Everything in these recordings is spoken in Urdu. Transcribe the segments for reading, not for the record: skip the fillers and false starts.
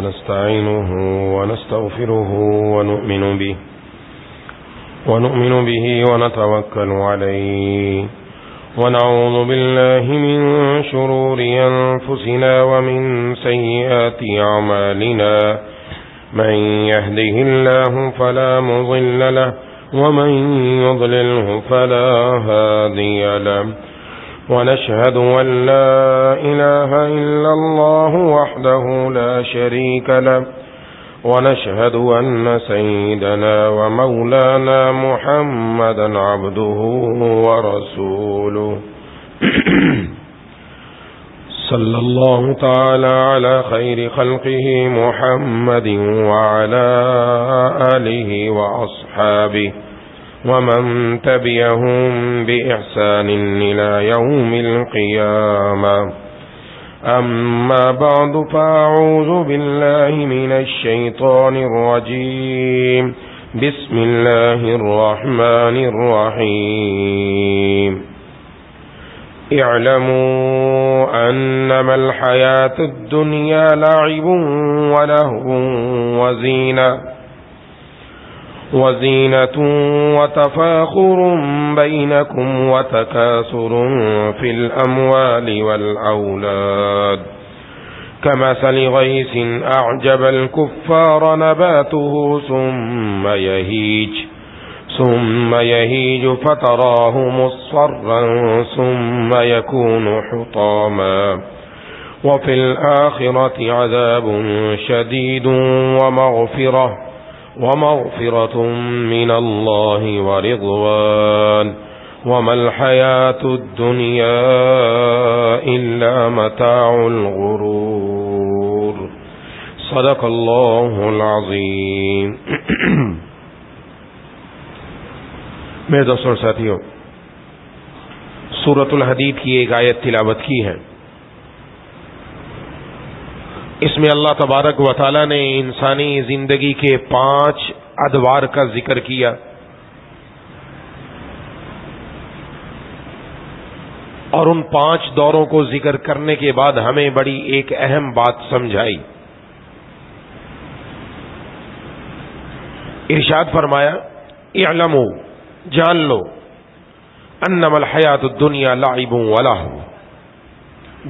ونستعينه ونستغفره ونؤمن به ونتوكل عليه ونعوذ بالله من شرور أنفسنا ومن سيئات أعمالنا من يهده الله فلا مضل له ومن يضلله فلا هادي له ونشهد أن لا إله إلا الله وحده لا شريك له ونشهد أن سيدنا ومولانا محمدا عبده ورسوله صلى الله تعالى على خير خلقه محمد وعلى آله وأصحابه ومن تبعهم بإحسان إلى يوم القيامة أما بعد فأعوذ بالله من الشيطان الرجيم بسم الله الرحمن الرحيم اعلموا أنما الحياة الدنيا لعب ولهو وزينة وتفاخر بينكم وتكاثر في الأموال والأولاد كمثل غيث أعجب الكفار نباته ثم يهيج فتراه مصفرا ثم يكون حطاما وفي الآخرة عذاب شديد ومغفرة من الله ورضوان وما الحياة الدنيا إلا متاع الغرور صدق الله العظيم. میرے دوستوں اور ساتھیوں، سورۃ الحدید کی ایک آیت تلاوت کی ہے. اس میں اللہ تبارک و تعالی نے انسانی زندگی کے 5 ادوار کا ذکر کیا. اور ان 5 دوروں کو ذکر کرنے کے بعد ہمیں بڑی ایک اہم بات سمجھائی. ارشاد فرمایا اعلموا، جان لو، انما الحیات الدنیا لعب ولہو،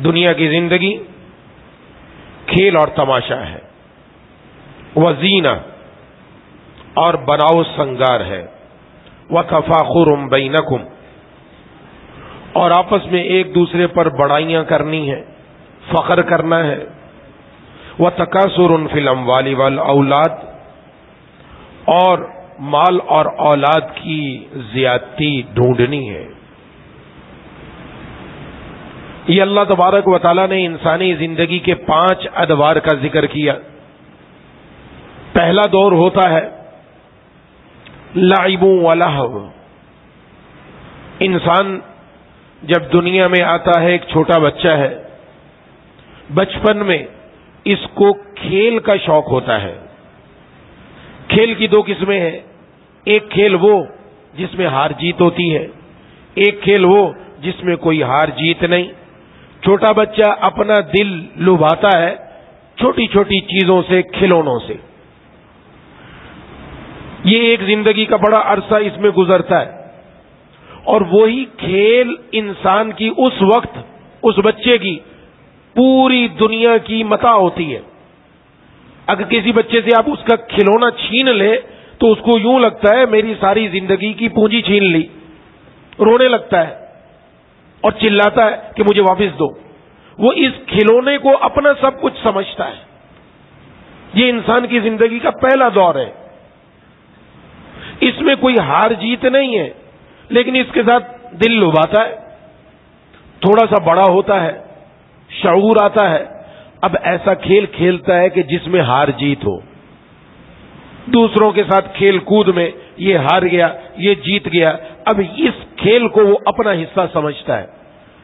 دنیا کی زندگی کھیل اور تماشا ہے، وزینہ اور بناؤ سنگار ہے، وتفاخر بینکم اور آپس میں ایک دوسرے پر بڑائیاں کرنی ہے، فخر کرنا ہے، وتکاثر فی الاموال والاولاد اور مال اور اولاد کی زیادتی ڈھونڈنی ہے. یہ اللہ تبارک و تعالیٰ نے انسانی زندگی کے 5 ادوار کا ذکر کیا. پہلا دور ہوتا ہے لعب ولہو. انسان جب دنیا میں آتا ہے، ایک چھوٹا بچہ ہے، بچپن میں اس کو کھیل کا شوق ہوتا ہے. کھیل کی 2 قسمیں ہیں، ایک کھیل وہ جس میں ہار جیت ہوتی ہے، ایک کھیل وہ جس میں کوئی ہار جیت نہیں. چھوٹا بچہ اپنا دل لبھاتا ہے چھوٹی چھوٹی چیزوں سے، کھلونوں سے. یہ ایک زندگی کا بڑا عرصہ اس میں گزرتا ہے. اور وہی کھیل انسان کی اس وقت اس بچے کی پوری دنیا کی متاع ہوتی ہے. اگر کسی بچے سے آپ اس کا کھلونا چھین لے تو اس کو یوں لگتا ہے میری ساری زندگی کی پونجی چھین لی، رونے لگتا ہے اور چلاتا ہے کہ مجھے واپس دو. وہ اس کھلونے کو اپنا سب کچھ سمجھتا ہے. یہ انسان کی زندگی کا پہلا دور ہے. اس میں کوئی ہار جیت نہیں ہے، لیکن اس کے ساتھ دل لبھاتا ہے. تھوڑا سا بڑا ہوتا ہے، شعور آتا ہے، اب ایسا کھیل کھیلتا ہے کہ جس میں ہار جیت ہو. دوسروں کے ساتھ کھیل کود میں یہ ہار گیا، یہ جیت گیا. اب اس کھیل کو وہ اپنا حصہ سمجھتا ہے.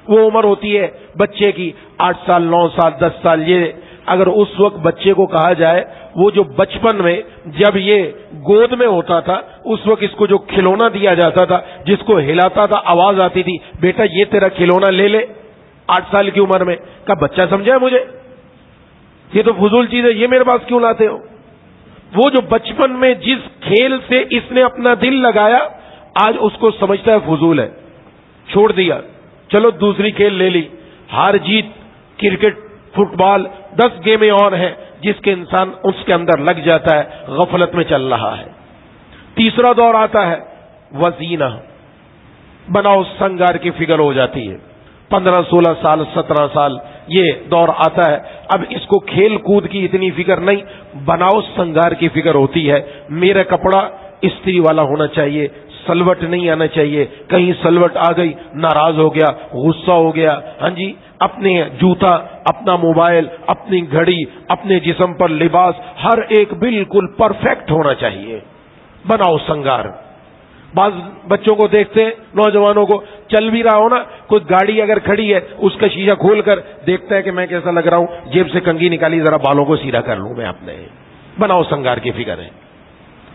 وہ عمر ہوتی ہے بچے کی 8 سال 9 سال 10 سال. یہ اگر اس وقت بچے کو کہا جائے وہ جو بچپن میں جب یہ گود میں ہوتا تھا اس وقت اس کو جو کھلونا دیا جاتا تھا، جس کو ہلاتا تھا آواز آتی تھی بیٹا یہ تیرا کھلونا لے لے، 8 سال کی عمر میں، کا بچہ سمجھا مجھے؟ یہ تو فضول چیز ہے، یہ میرے پاس کیوں لاتے ہو؟ وہ جو بچپن میں جس کھیل سے اس نے اپنا دل لگایا آج اس کو سمجھتا ہے فضول ہے، چھوڑ دیا، چلو دوسری کھیل لے لی۔ ہار جیت، کرکٹ، فٹ بال، 10 گیمیں اور ہیں جس کے انسان اس کے اندر لگ جاتا ہے، غفلت میں چل رہا ہے۔ تیسرا دور آتا ہے وزینہ، بناؤ سنگار کی فکر ہو جاتی ہے، 15 16 سال 17 سال یہ دور آتا ہے۔ اب اس کو کھیل کود کی اتنی فکر نہیں، بناؤ سنگار کی فکر ہوتی ہے۔ میرا کپڑا استری والا ہونا چاہیے، سلوٹ نہیں آنا چاہیے، کہیں سلوٹ آ گئی ناراض ہو گیا، غصہ ہو گیا۔ ہاں جی، اپنے جوتا، اپنا موبائل، اپنی گھڑی، اپنے جسم پر لباس، ہر ایک بالکل پرفیکٹ ہونا چاہیے۔ بناؤ سنگار۔ بعض بچوں کو دیکھتے ہیں، نوجوانوں کو، چل بھی رہا ہو نا، کوئی گاڑی اگر کھڑی ہے اس کا شیشہ کھول کر دیکھتا ہے کہ میں کیسا لگ رہا ہوں، جیب سے کنگھی نکالی ذرا بالوں کو سیدھا کر لوں میں اپنے۔ بناؤ سنگار کی فکر ہے،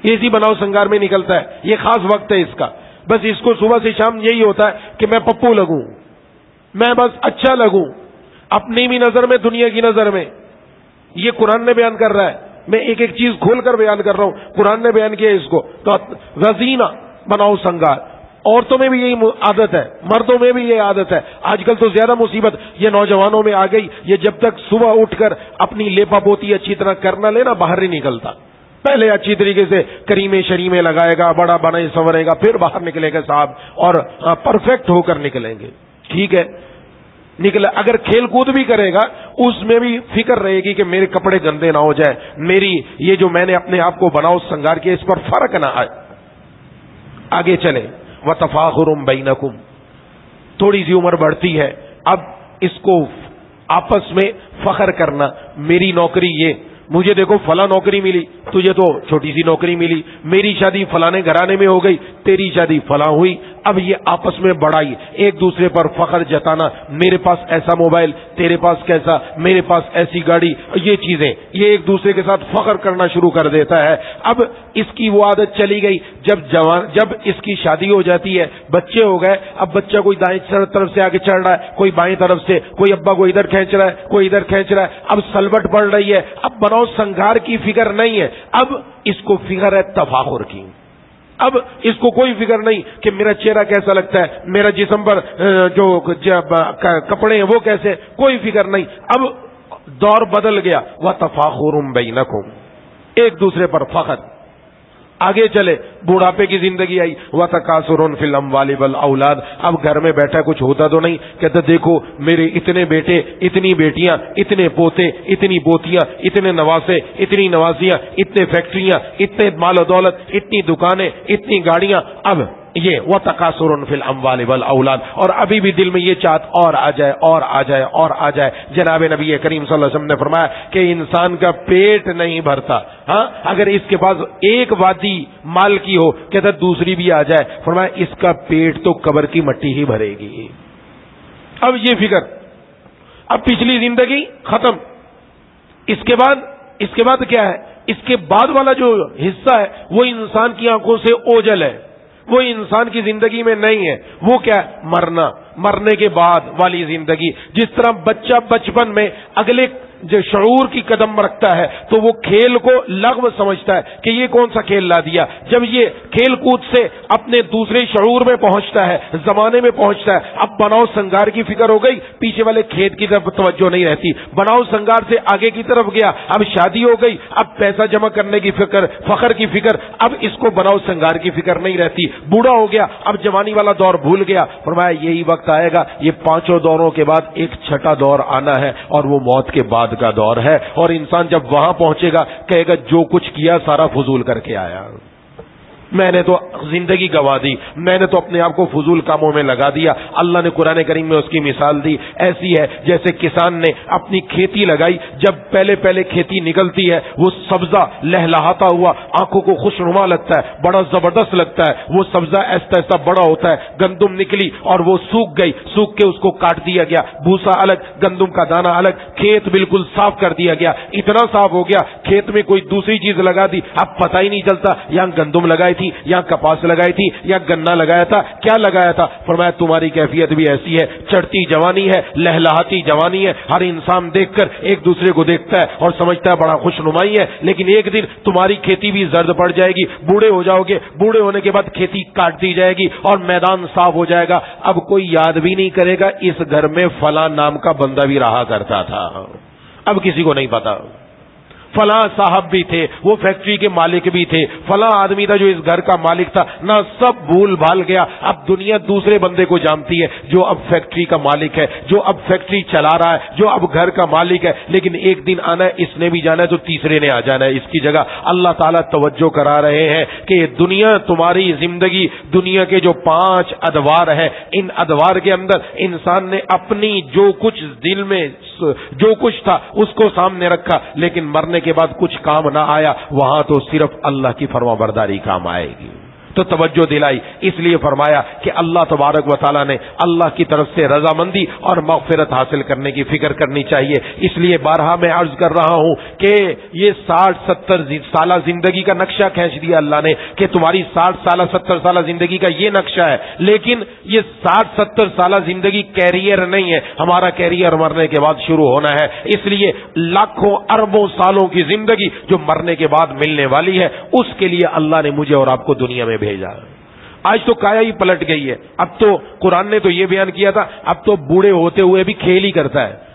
اسی بناؤ سنگار میں نکلتا ہے، یہ خاص وقت ہے اس کا، بس اس کو صبح سے شام یہی ہوتا ہے کہ میں پپو لگوں، میں بس اچھا لگوں، اپنی بھی نظر میں دنیا کی نظر میں۔ یہ قرآن نے بیان کر رہا ہے، میں ایک ایک چیز کھول کر بیان کر رہا ہوں، قرآن نے بیان کیا اس کو۔ تو وزینہ، بناؤ سنگار۔ عورتوں میں بھی یہی عادت ہے، مردوں میں بھی یہ عادت ہے۔ آج کل تو زیادہ مصیبت یہ نوجوانوں میں آ گئی، یہ جب تک صبح اٹھ کر اپنی لیپا پوتی اچھی طرح کرنا لینا باہر نہیں نکلتا۔ پہلے اچھی طریقے سے کریمے شریمے لگائے گا، بڑا بنا سنورے گا، پھر باہر نکلے گا صاحب، اور پرفیکٹ ہو کر نکلیں گے۔ ٹھیک ہے، نکلا اگر کھیل کود بھی کرے گا اس میں بھی فکر رہے گی کہ میرے کپڑے گندے نہ ہو جائیں، میری یہ جو میں نے اپنے آپ کو بناؤ سنگار کیا اس پر فرق نہ آئے۔ آگے چلے، وَتَفَاخُرٌ بَيْنَكُمْ، تھوڑی سی عمر بڑھتی ہے، اب اس کو آپس میں فخر کرنا، میری نوکری یہ، مجھے دیکھو فلاں نوکری ملی، تجھے تو چھوٹی سی نوکری ملی، میری شادی فلانے گھرانے میں ہو گئی، تیری شادی فلاں ہوئی۔ اب یہ آپس میں بڑائی، ایک دوسرے پر فخر جتانا، میرے پاس ایسا موبائل، تیرے پاس کیسا، میرے پاس ایسی گاڑی، یہ چیزیں، یہ ایک دوسرے کے ساتھ فخر کرنا شروع کر دیتا ہے۔ اب اس کی وہ عادت چلی گئی، جب اس کی شادی ہو جاتی ہے، بچے ہو گئے، اب بچہ کوئی دائیں طرف سے آگے چڑھ رہا ہے، کوئی بائیں طرف سے، کوئی ابا کو ادھر کھینچ رہا ہے، کوئی ادھر کھینچ رہا ہے، اب سلوٹ پڑ رہی ہے، اب بناؤ سنگار کی فکر نہیں ہے، اب اس کو فکر ہے تفاخر کی۔ اب اس کو کوئی فکر نہیں کہ میرا چہرہ کیسا لگتا ہے، میرا جسم پر جو کپڑے ہیں وہ کیسے، کوئی فکر نہیں۔ اب دور بدل گیا، وَتَفَاخُرٌ بَيْنَكُمْ، ایک دوسرے پر فخر۔ آگے چلے، بوڑھاپے کی زندگی آئی، وَتَكَاثُرٌ فِي الْأَمْوَالِ وَالْأَوْلَادِ، اب گھر میں بیٹھا کچھ ہوتا تو نہیں، کہتا دیکھو میرے اتنے بیٹے، اتنی بیٹیاں، اتنے پوتے، اتنی پوتیاں، اتنے نواسے، اتنی نوازیاں، اتنے فیکٹریاں، اتنے مال و دولت، اتنی دکانیں، اتنی گاڑیاں۔ اب یہ وَتَكَاثُرٌ فِي الْأَمْوَالِ وَالْأَوْلَادِ، اور ابھی بھی دل میں یہ چاہت اور آ جائے اور آ جائے اور آ جائے۔ جناب نبی کریم صلی اللہ علیہ وسلم نے فرمایا کہ انسان کا پیٹ نہیں بھرتا، ہاں اگر اس کے پاس ایک وادی مال کی ہو، کہتا دوسری بھی آ جائے، فرمایا اس کا پیٹ تو قبر کی مٹی ہی بھرے گی۔ اب یہ فکر، اب پچھلی زندگی ختم، اس کے بعد کیا ہے؟ اس کے بعد والا جو حصہ ہے وہ انسان کی آنکھوں سے اوجھل ہے، وہ انسان کی زندگی میں نہیں ہے۔ وہ کیا ہے؟ مرنا، مرنے کے بعد والی زندگی۔ جس طرح بچہ بچپن میں اگلے جو شعور کی قدم رکھتا ہے تو وہ کھیل کو لغو سمجھتا ہے کہ یہ کون سا کھیل لا دیا، جب یہ کھیل کود سے اپنے دوسرے شعور میں پہنچتا ہے، زمانے میں پہنچتا ہے، اب بناؤ سنگار کی فکر ہو گئی، پیچھے والے کھیت کی طرف توجہ نہیں رہتی، بناؤ سنگار سے آگے کی طرف گیا، اب شادی ہو گئی، اب پیسہ جمع کرنے کی فکر، فخر کی فکر، اب اس کو بناؤ سنگار کی فکر نہیں رہتی، بوڑھا ہو گیا، اب جوانی والا دور بھول گیا۔ فرمایا یہی وقت آئے گا، یہ پانچوں دوروں کے بعد ایک چھٹا دور آنا ہے، اور وہ موت کے بعد کا دور ہے، اور انسان جب وہاں پہنچے گا کہے گا جو کچھ کیا سارا فضول کر کے آیا، میں نے تو زندگی گوا دی، میں نے تو اپنے آپ کو فضول کاموں میں لگا دیا۔ اللہ نے قرآن کریم میں اس کی مثال دی، ایسی ہے جیسے کسان نے اپنی کھیتی لگائی، جب پہلے کھیتی نکلتی ہے وہ سبزہ لہلہاتا ہوا آنکھوں کو خوشنما لگتا ہے، بڑا زبردست لگتا ہے، وہ سبزہ ایسا ایسا بڑا ہوتا ہے، گندم نکلی اور وہ سوکھ گئی، سوکھ کے اس کو کاٹ دیا گیا، بھوسا الگ، گندم کا دانہ الگ، کھیت بالکل صاف کر دیا گیا، اتنا صاف ہو گیا کھیت میں کوئی دوسری چیز لگا دی، اب پتہ ہی نہیں چلتا یہاں گندم لگائی تھی، یہاں کپاس لگائی تھی، یا گنا لگایا تھا، کیا لگایا تھا؟ فرمایا تمہاری کیفیت بھی ایسی ہے، چڑھتی جوانی ہے، لہلہاتی جوانی ہے، ہر انسان دیکھ کر ایک دوسرے کو دیکھتا ہے اور سمجھتا ہے بڑا خوش نمائی ہے، لیکن ایک دن تمہاری کھیتی بھی زرد پڑ جائے گی، بوڑھے ہو جاؤ گے، بوڑھے ہونے کے بعد کھیتی کاٹ دی جائے گی اور میدان صاف ہو جائے گا، اب کوئی یاد بھی نہیں کرے گا اس گھر میں فلاں نام کا بندہ بھی رہا کرتا تھا، اب کسی کو نہیں پتا، فلاں صاحب بھی تھے، وہ فیکٹری کے مالک بھی تھے، فلاں آدمی تھا جو اس گھر کا مالک تھا، نہ سب بھول بھال گیا، اب دنیا دوسرے بندے کو جانتی ہے جو اب فیکٹری کا مالک ہے، جو اب فیکٹری چلا رہا ہے، جو اب گھر کا مالک ہے، لیکن ایک دن آنا ہے، اس نے بھی جانا ہے تو تیسرے نے آ جانا ہے، اس کی جگہ اللہ تعالیٰ توجہ کرا رہے ہیں کہ دنیا تمہاری زندگی، دنیا کے جو 5 ادوار ہے، ان ادوار کے اندر انسان نے اپنی جو کچھ دل میں جو کچھ تھا اس کو سامنے رکھا، لیکن مرنے کے بعد کچھ کام نہ آیا، وہاں تو صرف اللہ کی فرمانبرداری کام آئے گی، تو توجہ دلائی، اس لیے فرمایا کہ اللہ تبارک و تعالیٰ نے اللہ کی طرف سے رضامندی اور مغفرت حاصل کرنے کی فکر کرنی چاہیے، اس لیے بارہا میں عرض کر رہا ہوں کہ یہ 60-70 سالہ زندگی کا نقشہ کھینچ دیا اللہ نے کہ تمہاری 60 سالہ 70 سالہ زندگی کا یہ نقشہ ہے، لیکن یہ 60-70 سالہ زندگی کیریئر نہیں ہے، ہمارا کیریئر مرنے کے بعد شروع ہونا ہے، اس لیے لاکھوں اربوں سالوں کی زندگی جو مرنے کے بعد ملنے والی ہے، اس کے لیے اللہ نے مجھے اور آپ کو دنیا میں بھیجا۔ آج تو کایا ہی پلٹ گئی ہے، اب تو قرآن نے تو یہ بیان کیا تھا، اب تو بوڑھے ہوتے ہوئے بھی کھیل ہی کرتا ہے،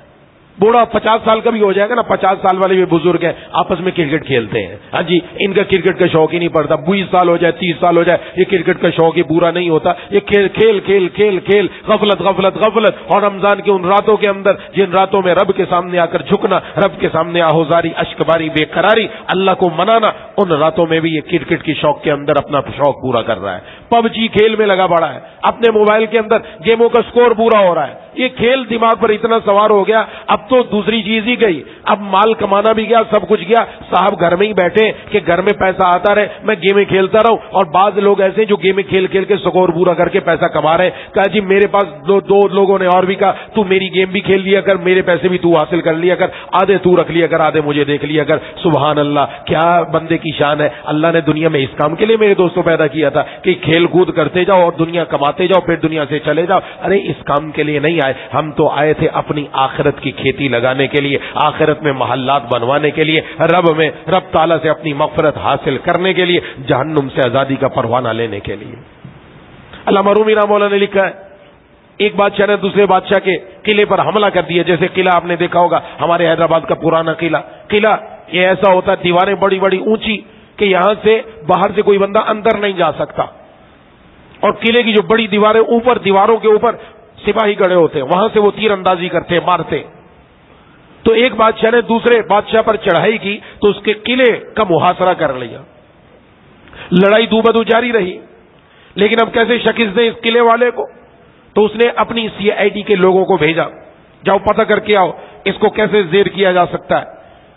بوڑھا 50 سال کا بھی ہو جائے گا نا، 50 سال والے بھی بزرگ ہیں، آپس میں کرکٹ کھیلتے ہیں، ہاں جی، ان کا کرکٹ کا شوق ہی نہیں پڑتا، 20 سال ہو جائے 30 سال ہو جائے، یہ کرکٹ کا شوق ہی پورا نہیں ہوتا، یہ کھیل کھیل کھیل کھیل کھیل، غفلت غفلت غفلت، اور رمضان کی ان راتوں کے اندر جن راتوں میں رب کے سامنے آ کر جھکنا، رب کے سامنے آہوزاری، اشکباری، بے قراری، اللہ کو منانا، ان راتوں میں بھی یہ کرکٹ کی شوق کے اندر اپنا شوق پورا کر رہا ہے، پب جی کھیل میں لگا پڑا ہے، اپنے موبائل کے اندر گیموں کا سکور پورا ہو رہا ہے، یہ کھیل دماغ پر اتنا سوار ہو گیا، اب تو دوسری چیز ہی گئی، اب مال کمانا بھی گیا، سب کچھ گیا، صاحب گھر میں ہی بیٹھے کہ گھر میں پیسہ آتا رہے، میں گیمیں کھیلتا رہوں، اور بعض لوگ ایسے ہیں جو گیمیں کھیل کھیل کے سکور پورا کر کے پیسہ کما رہے ہیں، کہا جی میرے پاس دو لوگوں نے اور بھی کہا تو میری گیم بھی کھیل لیا کر، میرے پیسے بھی تو حاصل کر لیا کر، آدھے تو رکھ لیا کر، آدھے مجھے دیکھ لیا کر، سبحان اللہ، کیا بندے کی شان ہے، اللہ نے دنیا میں اس کام کے لیے میرے دوستوں پیدا کیا تھا کہ کھیل کود کرتے جاؤ اور دنیا کماتے جاؤ، پھر دنیا سے چلے جاؤ، ارے اس کام کے لیے نہیں آئے، ہم تو آئے تھے اپنی آخرت کی کھیتی لگانے کے لیے، آخرت میں محلات بنوانے کے لیے، رب تعالیٰ سے اپنی مغفرت حاصل کرنے کے لیے، جہنم سے آزادی کا پروانہ لینے کے لیے۔ علامہ رومی رحمہ اللہ نے لکھا ہے، ایک بادشاہ نے دوسرے بادشاہ کے قلعے پر حملہ کر دیا، جیسے قلعہ آپ نے دیکھا ہوگا ہمارے حیدرآباد کا پرانا قلعہ یہ ایسا ہوتا ہے، دیواریں بڑی بڑی اونچی کہ یہاں سے باہر سے کوئی بندہ اندر نہیں جا سکتا، اور قلعے کی جو بڑی دیواریں اوپر، دیواروں کے اوپر سپاہی کھڑے ہوتے ہیں، وہاں سے وہ تیر اندازی کرتے، مارتے۔ تو ایک بادشاہ نے دوسرے بادشاہ پر چڑھائی کی تو اس کے قلعے کا محاصرہ کر لیا، لڑائی دو بدو جاری رہی، لیکن اب کیسے شکست دیں اس قلعے والے کو؟ تو اس نے اپنی CID کے لوگوں کو بھیجا، جاؤ پتہ کر کے آؤ اس کو کیسے زیر کیا جا سکتا ہے۔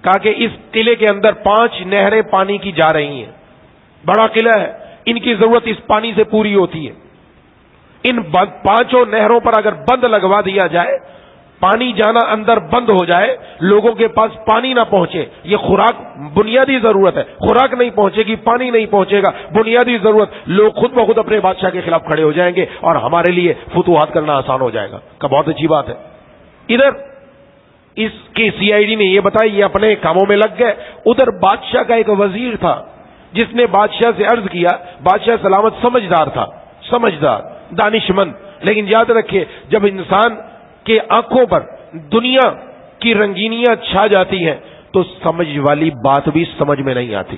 کہا کہ اس قلعے کے اندر 5 نہریں پانی کی جا رہی ہیں، بڑا قلعہ ہے، ان کی ضرورت اس پانی سے پوری ہوتی ہے، ان 5 نہروں پر اگر بند لگوا دیا جائے، پانی جانا اندر بند ہو جائے، لوگوں کے پاس پانی نہ پہنچے، یہ خوراک بنیادی ضرورت ہے، خوراک نہیں پہنچے گی، پانی نہیں پہنچے گا، بنیادی ضرورت، لوگ خود بخود اپنے بادشاہ کے خلاف کھڑے ہو جائیں گے اور ہمارے لیے فتوحات کرنا آسان ہو جائے گا۔ کہ بہت اچھی بات ہے۔ ادھر اس کی CID نے یہ بتایا، یہ اپنے کاموں میں لگ گئے، ادھر بادشاہ کا ایک وزیر تھا جس نے بادشاہ سے عرض کیا، بادشاہ سلامت سمجھدار تھا، سمجھدار، دانشمند، لیکن یاد رکھیے جب انسان کہ آنکھوں پر دنیا کی رنگینیاں چھا جاتی ہیں تو سمجھ والی بات بھی سمجھ میں نہیں آتی،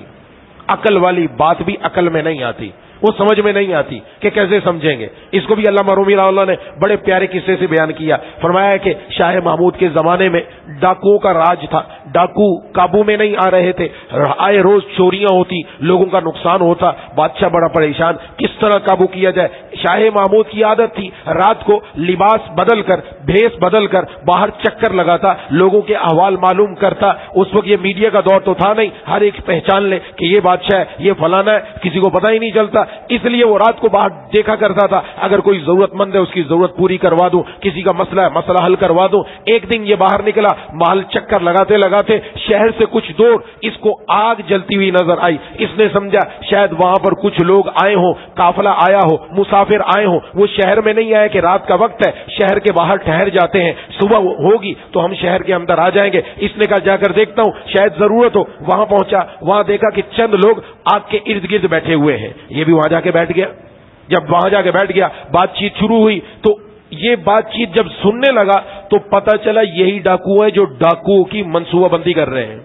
عقل والی بات بھی عقل میں نہیں آتی، وہ سمجھ میں نہیں آتی کہ کیسے سمجھیں گے۔ اس کو بھی علامہ رومی رحمہ اللہ نے بڑے پیارے قصے سے بیان کیا، فرمایا کہ شاہ محمود کے زمانے میں ڈاکوؤں کا راج تھا، ڈاکو قابو میں نہیں آ رہے تھے، آئے روز چوریاں ہوتی، لوگوں کا نقصان ہوتا، بادشاہ بڑا پریشان کس طرح قابو کیا جائے۔ شاہ محمود کی عادت تھی رات کو لباس بدل کر، بھیس بدل کر باہر چکر لگاتا، لوگوں کے احوال معلوم کرتا۔ اس وقت یہ میڈیا کا دور تو تھا نہیں، ہر ایک پہچان لے کہ یہ بادشاہ ہے، یہ فلانا ہے، کسی کو پتہ ہی نہیں چلتا، اس لیے وہ رات کو باہر دیکھا کرتا تھا، اگر کوئی ضرورت مند ہے اس کی ضرورت پوری کروا دوں، کسی کا مسئلہ ہے مسئلہ حل کروا دوں۔ ایک دن یہ باہر نکلا، محل چکر لگاتے لگاتے شہر سے کچھ دور اس کو آگ جلتی ہوئی نظر آئی۔ اس نے سمجھا شاید وہاں پر کچھ لوگ آئے ہوں، قافلہ آیا ہو، مسافر آئے ہوں، وہ شہر میں نہیں آئے کہ رات کا وقت ہے، شہر کے باہر ٹھہر جاتے ہیں، صبح ہوگی تو ہم شہر کے اندر آ جائیں گے۔ اس نے کہا جا کر دیکھتا ہوں شاید ضرورت ہو۔ وہاں پہنچا، وہاں دیکھا کہ چند لوگ آگ کے ارد گرد بیٹھے ہوئے ہیں، یہ بھی وہاں جا کے بیٹھ گیا۔ جب وہاں جا کے بیٹھ گیا، بات چیت شروع ہوئی، تو یہ بات چیت جب سننے لگا تو پتا چلا یہی ڈاکو ہے جو ڈاکوؤں کی منصوبہ بندی کر رہے ہیں۔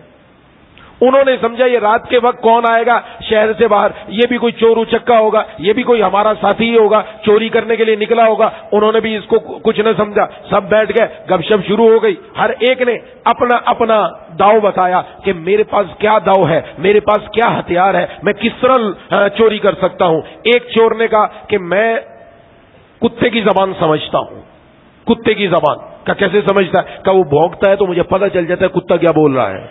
انہوں نے سمجھا یہ رات کے وقت کون آئے گا شہر سے باہر، یہ بھی کوئی چور اچکا ہوگا، یہ بھی کوئی ہمارا ساتھی ہی ہوگا، چوری کرنے کے لیے نکلا ہوگا۔ انہوں نے بھی اس کو کچھ نہ سمجھا، سب بیٹھ گئے، گپ شپ شروع ہو گئی۔ ہر ایک نے اپنا اپنا داؤ بتایا کہ میرے پاس کیا داؤ ہے، میرے پاس کیا ہتھیار ہے، میں کس طرح چوری کر سکتا ہوں۔ ایک چور نے کہا کہ میں کتے کی زبان سمجھتا ہوں۔ کتے کی زبان کا کیسے سمجھتا ہے؟ کہ وہ بھونکتا ہے تو مجھے پتہ چل جاتا ہے کتا کیا بول رہا ہے۔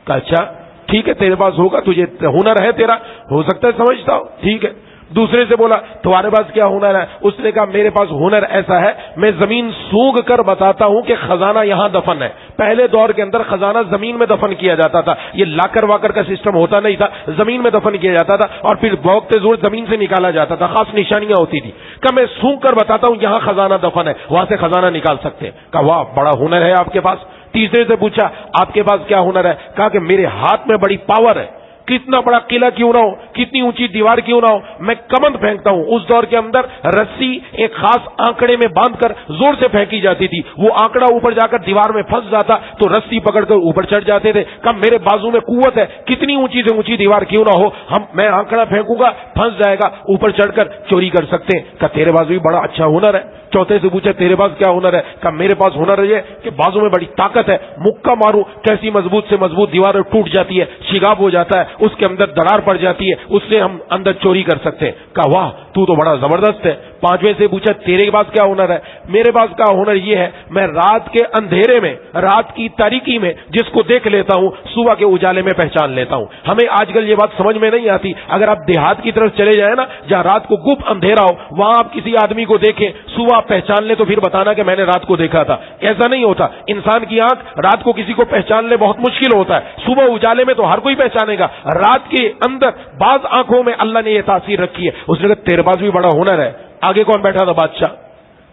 کہا اچھا ٹھیک ہے، تیرے پاس ہوگا، تجھے ہنر ہے، تیرا ہو سکتا ہے سمجھتا ہو، ٹھیک ہے۔ دوسرے سے بولا تمہارے پاس کیا ہنر ہے؟ اس نے کہا میرے پاس ہنر ایسا ہے میں زمین سونگ کر بتاتا ہوں کہ خزانہ یہاں دفن ہے۔ پہلے دور کے اندر خزانہ زمین میں دفن کیا جاتا تھا، یہ لاکر واکر کا سسٹم ہوتا نہیں تھا، زمین میں دفن کیا جاتا تھا اور پھر بھونکتے زور زمین سے نکالا جاتا تھا، خاص نشانیاں ہوتی تھی۔ کہ میں سونگ کر بتاتا ہوں یہاں خزانہ دفن ہے، وہاں سے خزانہ نکال سکتے ہیں۔ کہا واہ بڑا ہنر ہے آپ کے پاس۔ تیسرے سے پوچھا آپ کے پاس کیا ہنر ہے؟ کہا کہ میرے ہاتھ میں بڑی پاور ہے، کتنا بڑا قلعہ کیوں نہ ہو، کتنی اونچی دیوار کیوں نہ ہو، میں کمند پھینکتا ہوں۔ اس دور کے اندر رسی ایک خاص آنکڑے میں باندھ کر زور سے پھینکی جاتی تھی، وہ آنکڑا اوپر جا کر دیوار میں پھنس جاتا تو رسی پکڑ کر اوپر چڑھ جاتے تھے۔ کب میرے بازو میں قوت ہے، کتنی اونچی سے اونچی دیوار کیوں نہ ہو، میں آنکڑا پھینکوں گا پھنس جائے گا، اوپر چڑھ کر چوری کر سکتے ہیں۔ کہ تیرے بازو بھی بڑا اچھا ہنر ہے۔ چوتھے سے پوچھا تیرے پاس کیا ہنر ہے؟ کہ میرے پاس ہنر یہ کہ بازو میں بڑی طاقت ہے، مکہ ماروں کیسی مضبوط سے مضبوط دیوار ٹوٹ جاتی ہے، شگاف ہو جاتا ہے، اس کے اندر دراڑ پڑ جاتی ہے، اس سے ہم اندر چوری کر سکتے ہیں۔ کہا واہ تو بڑا زبردست ہے۔ پانچویں سے پوچھا تیرے پاس کیا ہنر ہے؟ میرے پاس کا ہنر یہ ہے میں رات کے اندھیرے میں، رات کی تاریکی میں جس کو دیکھ لیتا ہوں صبح کے اجالے میں پہچان لیتا ہوں۔ ہمیں آج کل یہ بات سمجھ میں نہیں آتی، اگر آپ دیہات کی طرف چلے جائیں نا جہاں رات کو گپ اندھیرا ہو، وہاں آپ کسی آدمی کو دیکھیں صبح آپ پہچان لیں تو پھر بتانا کہ میں نے رات کو دیکھا تھا۔ ایسا نہیں ہوتا، انسان کی آنکھ رات کو کسی کو پہچان لے بہت مشکل ہوتا ہے، صبح اجالے میں تو ہر کوئی پہچانے گا، رات کے اندر بعض آنکھوں میں اللہ نے یہ تاثیر رکھی ہے۔ اس نے کہا تیرے پاس بھی بڑا ہنر ہے۔ آگے کون بیٹھا تھا؟ بادشاہ۔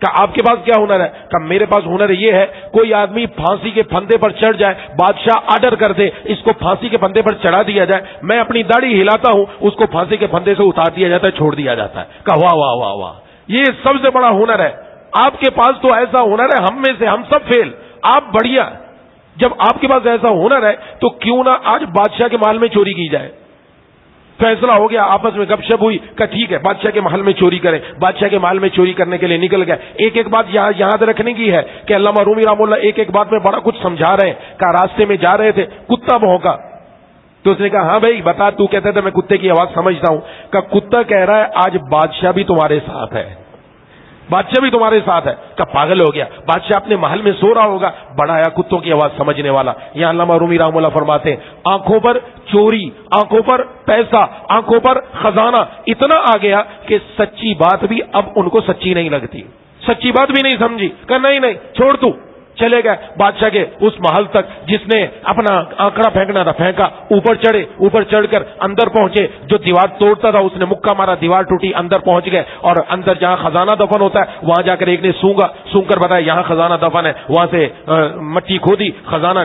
کہ آپ کے پاس کیا ہنر ہے؟ کہ میرے پاس ہنر یہ ہے کوئی آدمی پھانسی کے پھندے پر چڑھ جائے، بادشاہ آرڈر کر دے اس کو پھانسی کے پھندے پر چڑھا دیا جائے، میں اپنی داڑھی ہلاتا ہوں اس کو پھانسی کے پھندے سے اتار دیا جاتا ہے، چھوڑ دیا جاتا ہے۔ کہ واہ واہ واہ واہ، یہ سب سے بڑا ہنر ہے۔ آپ کے پاس تو ایسا ہنر ہے، ہم میں سے ہم سب فیل، آپ بڑھیا۔ جب آپ کے پاس ایسا ہنر ہے تو کیوں نہ آج بادشاہ کے محل میں چوری کی جائے۔ فیصلہ ہو گیا، آپس میں گپ شپ ہوئی کہ ٹھیک ہے بادشاہ کے محل میں چوری کریں۔ بادشاہ کے محل میں چوری کرنے کے لیے نکل گئے۔ ایک ایک بات یاد رکھنے کی ہے کہ علامہ رومی رحمہ اللہ ایک ایک بات میں بڑا کچھ سمجھا رہے ہیں۔ کہ راستے میں جا رہے تھے، کتا بھونکا تو اس نے کہا ہاں بھائی بتا، تو کہتے تھے میں کتے کی آواز سمجھتا ہوں۔ کہ کتا کہہ رہا ہے آج بادشاہ بھی تمہارے ساتھ ہے، بادشاہ بھی تمہارے ساتھ ہے۔ کہ پاگل ہو گیا، بادشاہ اپنے محل میں سو رہا ہوگا، بڑا آیا کتوں کی آواز سمجھنے والا۔ یہاں علامہ رومی رحمہ اللہ فرماتے ہیں آنکھوں پر چوری، آنکھوں پر پیسہ، آنکھوں پر خزانہ اتنا آ گیا کہ سچی بات بھی اب ان کو سچی نہیں لگتی، سچی بات بھی نہیں سمجھی۔ کہ نہیں چھوڑ تو، چلے گئے بادشاہ کے اس محل تک، جس نے اپنا آنکڑا پھینکنا تھا پھینکا، اوپر چڑھے، اوپر چڑھ کر اندر پہنچے، جو دیوار توڑتا تھا اس نے مکہ مارا، دیوار ٹوٹی، اندر پہنچ گئے اور اندر جہاں خزانہ دفن ہوتا ہے وہاں جا کر ایک نے سونگ کر بتایا یہاں خزانہ دفن ہے، وہاں سے مٹی کھودی، خزانہ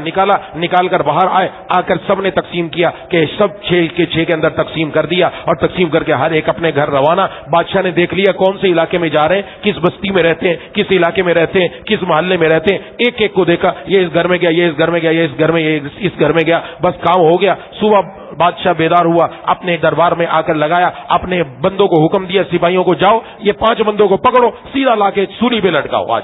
نکال کر باہر آ کر سب نے تقسیم کیا کہ سب 6 کے اندر تقسیم کر دیا اور تقسیم کر کے ہر ایک اپنے گھر روانہ۔ بادشاہ نے دیکھ لیا کون سے علاقے میں جا رہے ہیں، کس بستی میں رہتے ہیں، کس علاقے میں رہتے ہیں، کس محلے میں رہتے ہیں، ایک ایک کو دیکھا، یہ اس گھر میں گیا، یہ اس گھر میں گیا، یہ اس گھر میں، یہ اس گھر میں گیا، بس کام ہو گیا۔ صبح بادشاہ بیدار ہوا، اپنے دربار میں آ کر لگایا، اپنے بندوں کو حکم دیا سپاہیوں کو جاؤ یہ 5 بندوں کو پکڑو، سیدھا لا کے سولی پہ لٹکاؤ، آج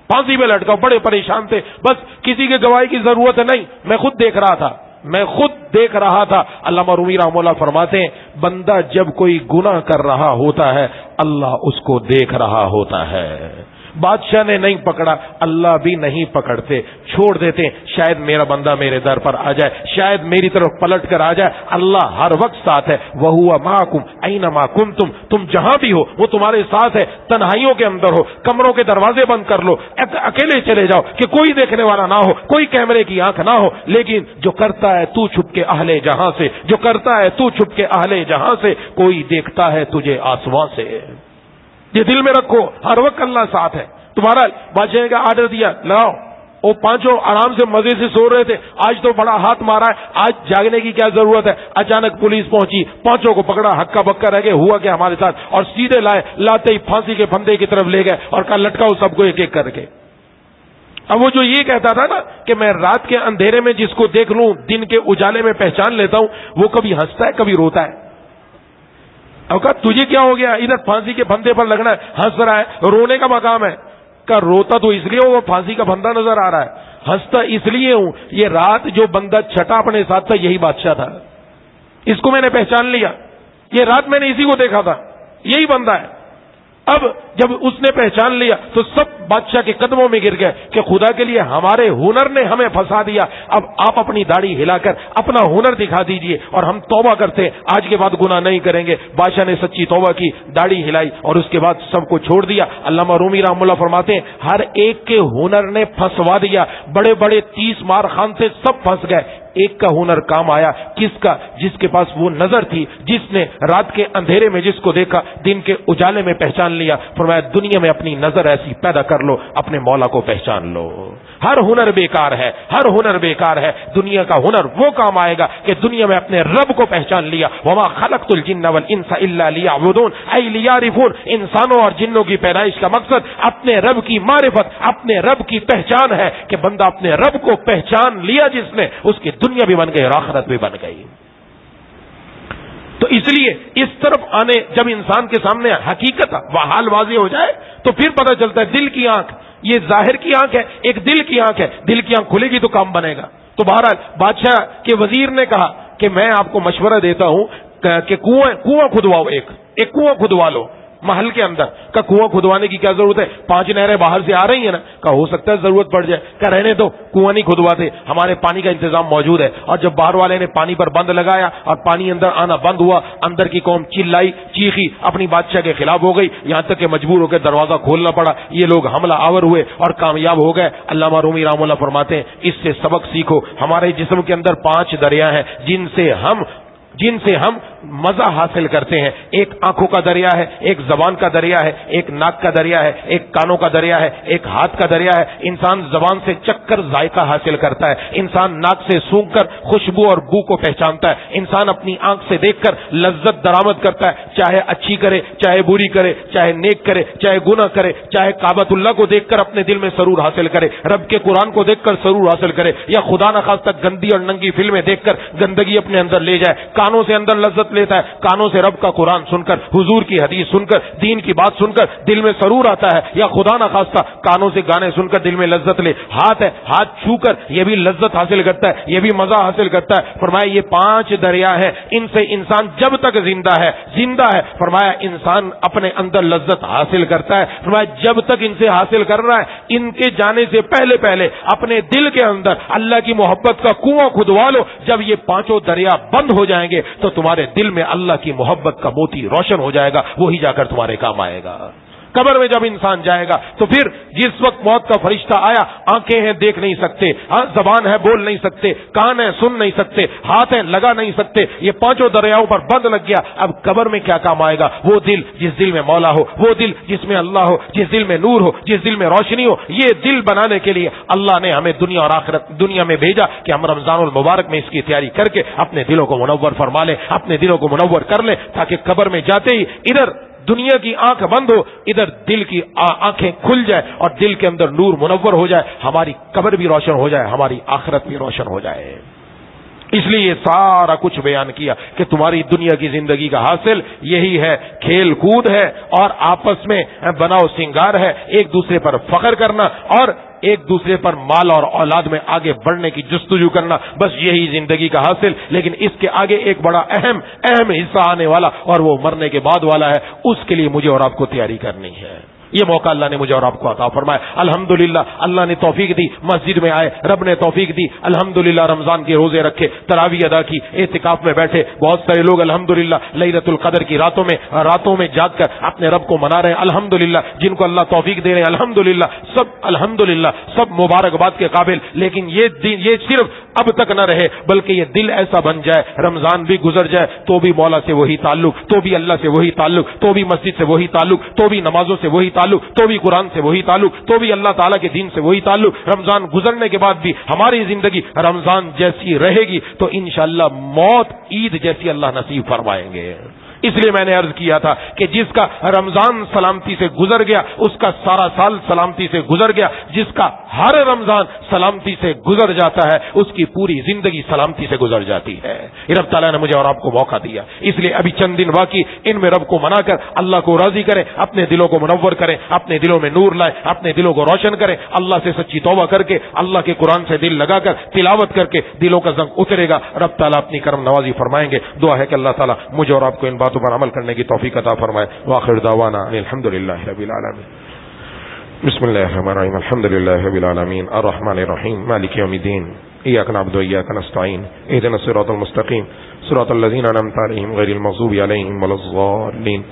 پھانسی پہ لٹکاؤ۔ بڑے پریشان تھے، بس کسی کے گواہی کی ضرورت نہیں، میں خود دیکھ رہا تھا۔ علامہ رومی رحمہ اللہ فرماتے ہیں بندہ جب کوئی گناہ کر رہا ہوتا ہے اللہ اس کو دیکھ رہا ہوتا ہے۔ بادشاہ نے نہیں پکڑا، اللہ بھی نہیں پکڑتے، چھوڑ دیتے، شاید میرا بندہ میرے در پر آ جائے، شاید میری طرف پلٹ کر آ جائے۔ اللہ ہر وقت ساتھ ہے، وَهُوَ مَعَكُمْ أَيْنَمَا كُنْتُمْ، تم جہاں بھی ہو وہ تمہارے ساتھ ہے، تنہائیوں کے اندر ہو، کمروں کے دروازے بند کر لو، اکیلے چلے جاؤ کہ کوئی دیکھنے والا نہ ہو، کوئی کیمرے کی آنکھ نہ ہو، لیکن جو کرتا ہے تو چھپ کے اہل جہاں سے، جو کرتا ہے تو چھپ کے اہل جہاں سے، کوئی دیکھتا ہے تجھے آسمان سے۔ یہ دل میں رکھو، ہر وقت اللہ ساتھ ہے تمہارا۔ بادشاہ کا آرڈر دیا، لاؤ، وہ پانچوں آرام سے مزے سے سو رہے تھے، آج تو بڑا ہاتھ مارا ہے، آج جاگنے کی کیا ضرورت ہے۔ اچانک پولیس پہنچی، پانچوں کو پکڑا، ہکا بکا رہ گئے، ہوا کیا ہمارے ساتھ، اور سیدھے لاتے ہی پھانسی کے پھندے کی طرف لے گئے اور کہا لٹکاؤ سب کو ایک ایک کر کے۔ اب وہ جو یہ کہتا تھا نا کہ میں رات کے اندھیرے میں جس کو دیکھ لوں دن کے اجالے میں پہچان لیتا ہوں، وہ کبھی ہنستا ہے کبھی روتا ہے۔ اب کہا تجھے کیا ہو گیا، ادھر پھانسی کے پھندے پر لگنا ہے، ہنس رہا ہے، رونے کا مقام ہے۔ کہ روتا تو اس لیے وہ پھانسی کا پھندا نظر آ رہا ہے، ہنستا اس لیے ہوں، یہ رات جو بندہ چھٹا اپنے ساتھ تھا یہی بادشاہ تھا، اس کو میں نے پہچان لیا، یہ رات میں نے اسی کو دیکھا تھا، یہی بندہ ہے۔ اب جب اس نے پہچان لیا تو سب بادشاہ کے قدموں میں گر گئے کہ خدا کے لیے ہمارے ہنر نے ہمیں پھنسا دیا، اب آپ اپنی داڑھی ہلا کر اپنا ہنر دکھا دیجئے اور ہم توبہ کرتے ہیں، آج کے بعد گناہ نہیں کریں گے۔ بادشاہ نے سچی توبہ کی، داڑھی ہلائی اور اس کے بعد سب کو چھوڑ دیا۔ علامہ رومی رحمہ اللہ فرماتے ہیں ہر ایک کے ہنر نے پھنسوا دیا، بڑے بڑے 30 مار خان تھے، سب پھنس گئے، ایک کا ہنر کام آیا، کس کا؟ جس کے پاس وہ نظر تھی، جس نے رات کے اندھیرے میں جس کو دیکھا دن کے اجالے میں پہچان لیا۔ فرمایا دنیا میں اپنی نظر ایسی پیدا کر لو، اپنے مولا کو پہچان لو۔ ہر ہنر بیکار ہے، ہر ہنر بیکار ہے، دنیا کا ہنر وہ کام آئے گا کہ دنیا میں اپنے رب کو پہچان لیا۔ وما خلقت الجن والانس الا لیعبدون، اے لیعرفون، انسانوں اور جنوں کی پیدائش کا مقصد اپنے رب کی معرفت، اپنے رب کی پہچان ہے کہ بندہ اپنے رب کو پہچان لیا جس نے، اس کی دنیا بھی بن گئی اور آخرت بھی بن گئی۔ تو اس لیے اس طرف آنے جب انسان کے سامنے حقیقت و حال واضح ہو جائے تو پھر پتہ چلتا ہے دل کی آنکھ، یہ ظاہر کی آنکھ ہے، ایک دل کی آنکھ ہے، دل کی آنکھ کھلے گی تو کام بنے گا۔ تو بہرحال بادشاہ کے وزیر نے کہا کہ میں آپ کو مشورہ دیتا ہوں کہ کنواں کھدواؤ، ایک کنواں کھدوا لو محل کے اندر۔ کا کنواں کھدوانے کی کیا ضرورت ہے، 5 نہریں باہر سے آ رہی ہیں نا، کا ہو سکتا ہے ضرورت پڑ جائے، کا رہنے دو، کنواں نہیں کھدواتے، ہمارے پانی کا انتظام موجود ہے۔ اور جب باہر والے نے پانی پر بند لگایا اور پانی اندر آنا بند ہوا، اندر کی قوم چلائی چیخی، اپنی بادشاہ کے خلاف ہو گئی، یہاں تک کہ مجبور ہو کے دروازہ کھولنا پڑا، یہ لوگ حملہ آور ہوئے اور کامیاب ہو گئے۔ علامہ رومی رحمہ اللہ فرماتے ہیں اس سے سبق سیکھو، ہمارے جسم کے اندر 5 دریا ہیں جن سے ہم مزہ حاصل کرتے ہیں۔ ایک آنکھوں کا دریا ہے، ایک زبان کا دریا ہے، ایک ناک کا دریا ہے، ایک کانوں کا دریا ہے، ایک ہاتھ کا دریا ہے۔ انسان زبان سے چکھ کر ذائقہ حاصل کرتا ہے، انسان ناک سے سونگھ کر خوشبو اور بو کو پہچانتا ہے، انسان اپنی آنکھ سے دیکھ کر لذت درآمد کرتا ہے، چاہے اچھی کرے، چاہے بری کرے، چاہے نیک کرے، چاہے گناہ کرے، چاہے کعبۃ اللہ کو دیکھ کر اپنے دل میں سرور حاصل کرے، رب کے قرآن کو دیکھ کر سرور حاصل کرے، یا خدا نخواستہ گندی اور ننگی فلمیں دیکھ کر گندگی اپنے اندر لے جائے۔ کانوں سے اندر لذت لیتا ہے، کانوں سے رب کا قرآن سن کر، حضور کی حدیث سن کر، دین کی بات سن کر دل میں سرور آتا ہے، یا خدا نخواستہ کانوں سے گانے سن کر دل میں لذت لے۔ ہاتھ ہے، ہاتھ چھو کر یہ بھی لذت حاصل کرتا ہے، یہ بھی مزہ حاصل کرتا ہے۔ فرمایا یہ 5 دریا ہیں، ان سے انسان جب تک زندہ ہے فرمایا انسان اپنے اندر لذت حاصل کرتا ہے۔ فرمایا جب تک ان سے حاصل کر رہا ہے، ان کے جانے سے پہلے اپنے دل کے اندر اللہ کی محبت کا کنواں کھدوا لو۔ جب یہ 5 دریا بند ہو جائیں گے تو تمہارے دل میں اللہ کی محبت کا موتی روشن ہو جائے گا، وہی جا کر تمہارے کام آئے گا۔ قبر میں جب انسان جائے گا تو پھر جس وقت موت کا فرشتہ آیا، آنکھیں ہیں دیکھ نہیں سکتے، زبان ہے بول نہیں سکتے، کان ہے سن نہیں سکتے، ہاتھ ہے لگا نہیں سکتے، یہ 5 دریاؤں پر بند لگ گیا۔ اب قبر میں کیا کام آئے گا؟ وہ دل جس دل میں مولا ہو، وہ دل جس میں اللہ ہو، جس دل میں نور ہو، جس دل میں روشنی ہو۔ یہ دل بنانے کے لیے اللہ نے ہمیں دنیا اور آخرت دنیا میں بھیجا کہ ہم رمضان المبارک میں اس کی تیاری کر کے اپنے دلوں کو منور فرما لیں، اپنے دلوں کو منور کر لیں، تاکہ قبر میں جاتے ہی ادھر دنیا کی آنکھ بند ہو، ادھر دل کی آنکھیں کھل جائے اور دل کے اندر نور منور ہو جائے، ہماری قبر بھی روشن ہو جائے، ہماری آخرت بھی روشن ہو جائے۔ اس لیے یہ سارا کچھ بیان کیا کہ تمہاری دنیا کی زندگی کا حاصل یہی ہے، کھیل کود ہے اور آپس میں بناؤ سنگار ہے، ایک دوسرے پر فخر کرنا اور ایک دوسرے پر مال اور اولاد میں آگے بڑھنے کی جستجو کرنا، بس یہی زندگی کا حاصل۔ لیکن اس کے آگے ایک بڑا اہم حصہ آنے والا اور وہ مرنے کے بعد والا ہے، اس کے لیے مجھے اور آپ کو تیاری کرنی ہے۔ یہ موقع اللہ نے مجھے اور آپ کو عطا فرمایا. الحمدللہ اللہ نے توفیق دی, مسجد میں آئے, رب نے توفیق دی, الحمدللہ رمضان کے روزے رکھے, تراویح ادا کی, اعتکاف میں بیٹھے. بہت سارے لوگ الحمدللہ لیلۃ القدر کی راتوں میں جاگ کر اپنے رب کو منا رہے ہیں. الحمدللہ جن کو اللہ توفیق دے رہے ہیں الحمدللہ سب مبارکباد کے قابل. لیکن یہ صرف اب تک نہ رہے بلکہ یہ دل ایسا بن جائے, رمضان بھی گزر جائے تو بھی مولا سے وہی تعلق, تو بھی اللہ سے وہی تعلق, تو بھی مسجد سے وہی تعلق, تو بھی نمازوں سے وہی تعلق, تو بھی قرآن سے وہی تعلق, تو بھی اللہ تعالیٰ کے دین سے وہی تعلق. رمضان گزرنے کے بعد بھی ہماری زندگی رمضان جیسی رہے گی تو انشاءاللہ موت عید جیسی اللہ نصیب فرمائیں گے. اس لیے میں نے عرض کیا تھا کہ جس کا رمضان سلامتی سے گزر گیا اس کا سارا سال سلامتی سے گزر گیا, جس کا ہر رمضان سلامتی سے گزر جاتا ہے اس کی پوری زندگی سلامتی سے گزر جاتی ہے. رب تعالیٰ نے مجھے اور آپ کو موقع دیا, اس لیے ابھی چند دن باقی, ان میں رب کو منا کر اللہ کو راضی کریں, اپنے دلوں کو منور کریں, اپنے دلوں میں نور لائیں, اپنے دلوں کو روشن کریں. اللہ سے سچی توبہ کر کے اللہ کے قرآن سے دل لگا کر تلاوت کر کے دلوں کا زنگ اترے گا. رب تعالیٰ اپنی کرم نوازی فرمائیں گے. دعا ہے کہ اللہ تعالیٰ مجھے اور آپ کو ان باتوں پر عمل کرنے کی توفیق عطا فرمائے. وآخر دعوانا الحمدللہ رب العالمین. بسم اللہ الرحمن الرحیم. الحمدللہ رب العالمین الرحمن الرحیم مالک یوم الدین. ایاک نعبد و ایاک نستعین. اهدنا الصراط المستقیم صراط الذین انعمت علیہم غیر المغضوب علیہم ولا الضالین.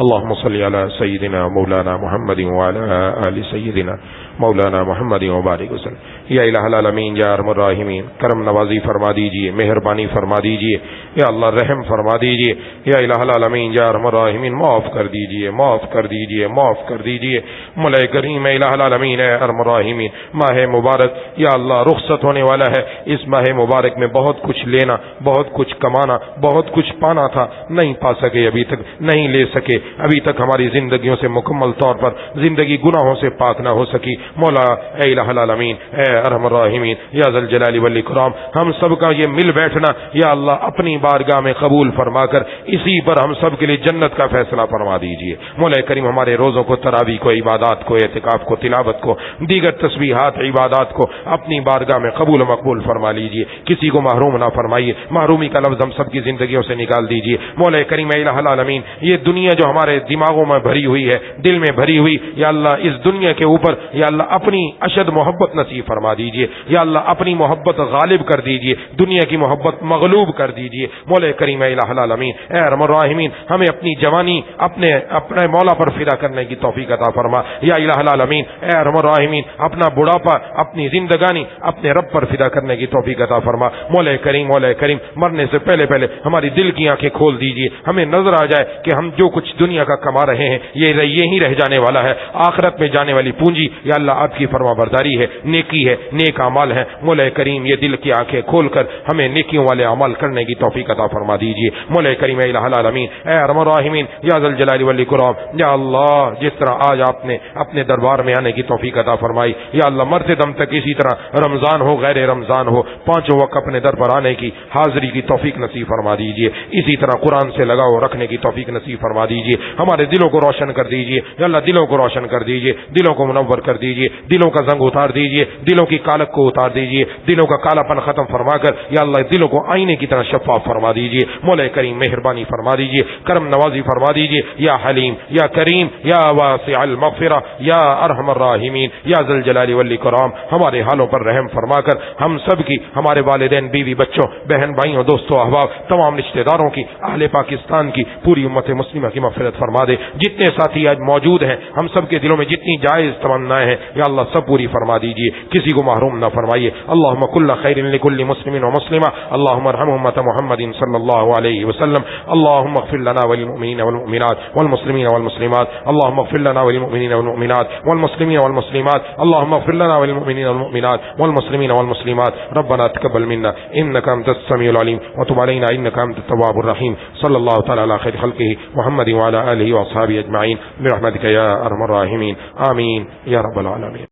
اللهم صل على سيدنا مولانا محمد وعلى آل سيدنا مولانا محمد وبارک وسلم. یا الہ العالمین یا ارحم الراحمین کرم نوازی فرما دیجئے, مہربانی فرما دیجئے, یا اللہ رحم فرما دیجئے. یا الہ العالمین یا ارحم الراحمین معاف کر دیجئے, معاف کر دیجئے, معاف کر دیجئے. مولا کریم الہ العالمین اے ارحم الراحمین ماہ مبارک یا اللہ رخصت ہونے والا ہے. اس ماہ مبارک میں بہت کچھ لینا, بہت کچھ کمانا, بہت کچھ پانا تھا, نہیں پا سکے ابھی تک, نہیں لے سکے ابھی تک. ہماری زندگیوں سے مکمل طور پر زندگی گناہوں سے پاک نہ ہو سکی. مولا اے الہ العالمین اے ارحم الراحمین یا ذل جلال والاکرام ہم سب کا یہ مل بیٹھنا یا اللہ اپنی بارگاہ میں قبول فرما کر اسی پر ہم سب کے لیے جنت کا فیصلہ فرما دیجئے. مولا کریم ہمارے روزوں کو, تراویح کو, عبادات کو, اعتکاف کو, تلاوت کو, دیگر تسبیحات عبادات کو اپنی بارگاہ میں قبول و مقبول فرما لیجئے. کسی کو محروم نہ فرمائیے. محرومی کا لفظ ہم سب کی زندگیوں سے نکال دیجئے. مولا کریم الہ العالمین یہ دنیا جو ہمارے دماغوں میں بھری ہوئی ہے, دل میں بھری ہوئی, یا اللہ اس دنیا کے اوپر یا اللہ اپنی اشد محبت نصیب فرما دیجئے. یا اللہ اپنی محبت غالب کر دیجئے, دنیا کی محبت مغلوب کر دیجئے. مولا کریم الہ العالمین اے ارحم الراحمین ہمیں اپنی جوانی اپنے مولا پر فدا کرنے کی توفیق عطا فرما. یا الہ العالمین اے ارحم الراحمین اپنا بڑھاپا, اپنی زندگانی اپنے رب پر فدا کرنے کی توفیق عطا فرما. مولا کریم مرنے سے پہلے ہماری دل کی آنکھیں کھول دیجئے. ہمیں نظر آ جائے کہ ہم جو کچھ دنیا کا کما رہے ہیں یہی رہ جانے والا ہے. آخرت میں جانے والی پونجی یا اللہ آپ کی فرما برداری ہے, نیکی ہے, نیک اعمال ہے. مولا کریم یہ دل کی آنکھیں کھول کر ہمیں نیکیوں والے اعمال کرنے کی توفیق عطا فرما دیجئے. مولا کریم الہ العالمین اے ارحم الراحمین یا ذل جلال والاکرام یا اللہ جس طرح آج آپ نے اپنے دربار میں آنے کی توفیق عطا فرمائی, یا اللہ مرتے دم تک اسی طرح رمضان ہو غیر رمضان ہو پانچوں وقت اپنے در پر آنے کی حاضری کی توفیق نصیب فرما دیجئے. اسی طرح قرآن سے لگاؤ رکھنے کی توفیق نصیب فرما دیجئے. ہمارے دلوں کو روشن کر دیجئے. یا اللہ دلوں کو روشن کر دیجئے, دلوں کو منور کر دیجئے, دلوں کا زنگ اتار دیجئے, دلوں کی کالک کو اتار دیجئے, دلوں کا کالا پن ختم فرما کر یا اللہ دلوں کو آئینے کی طرح شفاف فرما دیجئے. مولا کریم مہربانی فرما دیجئے, کرم نوازی فرما دیجئے. یا حلیم یا کریم یا واسع المغفرہ یا ارحم الراحمین یا ذل جلال والاکرام ہمارے حالوں پر رحم فرما کر ہم سب کی, ہمارے والدین, بیوی, بچوں, بہن بھائیوں, دوستوں, احباب, تمام رشتہ داروں کی, اہل پاکستان کی, پوری امت مسلمہ کی مغفرت فرما دے. جتنے ساتھی آج موجود ہیں ہم سب کے دلوں میں جتنی جائز تمنائیں ہیں یا اللہ سب پوری فرما دیجئے, کسی کو محروم نہ فرمائیے. اللهم كل خير لكل مسلم ومسلمة اللهم ارحم امة محمد صلى الله عليه وسلم. اللهم اغفر لنا وللمؤمنين والمؤمنات والمسلمين والمسلمات. اللهم اغفر لنا وللمؤمنين والمؤمنات والمسلمين والمسلمات. اللهم اغفر لنا وللمؤمنين والمؤمنات والمسلمين والمسلمات. ربنا تقبل منا انك انت السميع العليم وتب علينا انك انت التواب الرحيم. صلى الله تعالى على خير خلقه محمد وعلى اله واصحابه اجمعين برحمتك يا ارحم الراحمين. آمين يا رب العالمين.